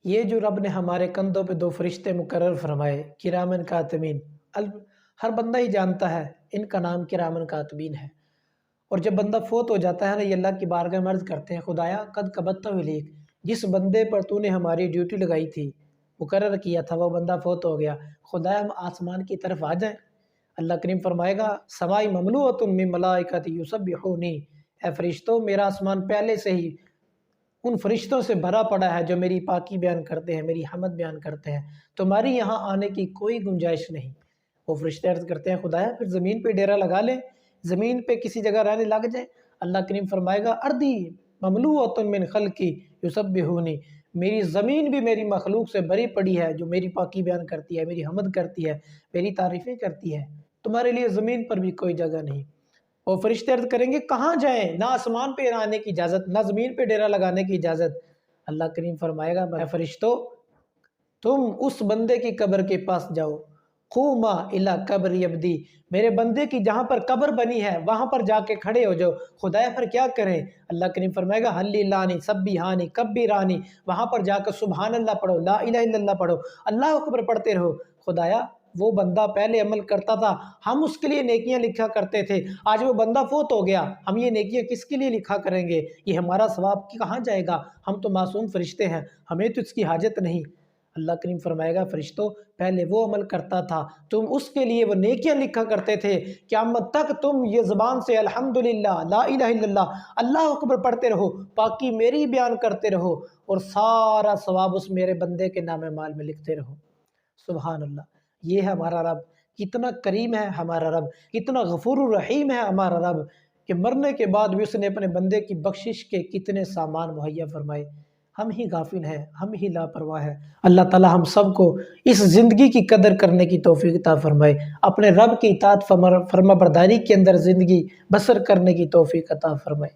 یہ جو رب نے ہمارے کندھوں پہ دو فرشتے مقرر فرمائے کرامن کاتبین، ہر بندہ ہی جانتا ہے ان کا نام کرامن کاتبین ہے۔ اور جب بندہ فوت ہو جاتا ہے نا، یہ اللہ کی بارگاہ میں عرض کرتے ہیں خدایا قد کبت الیک، جس بندے پر تو نے ہماری ڈیوٹی لگائی تھی، مقرر کیا تھا، وہ بندہ فوت ہو گیا، خدایا ہم آسمان کی طرف آ جائیں۔ اللہ کریم فرمائے گا سمائی مملوءۃ من ملائکتی یسبحونی، اے فرشتوں میرا آسمان پہلے سے ہی ان فرشتوں سے بھرا پڑا ہے جو میری پاکی بیان کرتے ہیں، میری حمد بیان کرتے ہیں، تمہاری یہاں آنے کی کوئی گنجائش نہیں۔ وہ فرشتے عرض کرتے ہیں خدایا پھر زمین پہ ڈیرا لگا لیں، زمین پہ کسی جگہ رہنے لگ جائیں۔ اللہ کریم فرمائے گا اردی مملوءۃ من خلقی یسبحونی، میری زمین بھی میری مخلوق سے بھری پڑی ہے جو میری پاکی بیان کرتی ہے، میری حمد کرتی ہے، میری تعریفیں کرتی ہے، تمہارے لیے زمین پر بھی کوئی جگہ نہیں۔ وہ فرشتے عرض کریں گے کہاں جائیں، نہ آسمان پہ آنے کی اجازت، نہ زمین پہ ڈیرا لگانے کی اجازت۔ اللہ کریم فرمائے گا اے فرشتوں تم اس بندے کی قبر کے پاس جاؤ، قوما الی قبر عبدی، میرے بندے کی جہاں پر قبر بنی ہے وہاں پر جا کے کھڑے ہو جاؤ۔ خدایا پھر کیا کریں؟ اللہ کریم فرمائے گا حلی لانی سبحانی کبیرانی، وہاں پر جا کر سبحان اللہ پڑھو، لا الہ الا اللہ پڑھو، اللہ اکبر پڑھتے رہو۔ خدایا وہ بندہ پہلے عمل کرتا تھا، ہم اس کے لیے نیکیاں لکھا کرتے تھے، آج وہ بندہ فوت ہو گیا، ہم یہ نیکیاں کس کے لیے لکھا کریں گے؟ یہ ہمارا ثواب کہاں جائے گا؟ ہم تو معصوم فرشتے ہیں، ہمیں تو اس کی حاجت نہیں۔ اللہ کریم فرمائے گا فرشتوں پہلے وہ عمل کرتا تھا، تم اس کے لیے وہ نیکیاں لکھا کرتے تھے، قیامت تک تم یہ زبان سے الحمدللہ لا الہ الا اللہ اللہ اکبر پڑھتے رہو، پاکی میری بیان کرتے رہو، اور سارا ثواب اس میرے بندے کے نام مال میں لکھتے رہو۔ سبحان اللہ، یہ ہے ہمارا رب، کتنا کریم ہے ہمارا رب، کتنا غفور الرحیم ہے ہمارا رب، کہ مرنے کے بعد بھی اس نے اپنے بندے کی بخشش کے کتنے سامان مہیا فرمائے۔ ہم ہی غافل ہیں، ہم ہی لاپرواہ ہیں۔ اللہ تعالی ہم سب کو اس زندگی کی قدر کرنے کی توفیق عطا فرمائے، اپنے رب کی اطاعت فرما برداری کے اندر زندگی بسر کرنے کی توفیق عطا فرمائے۔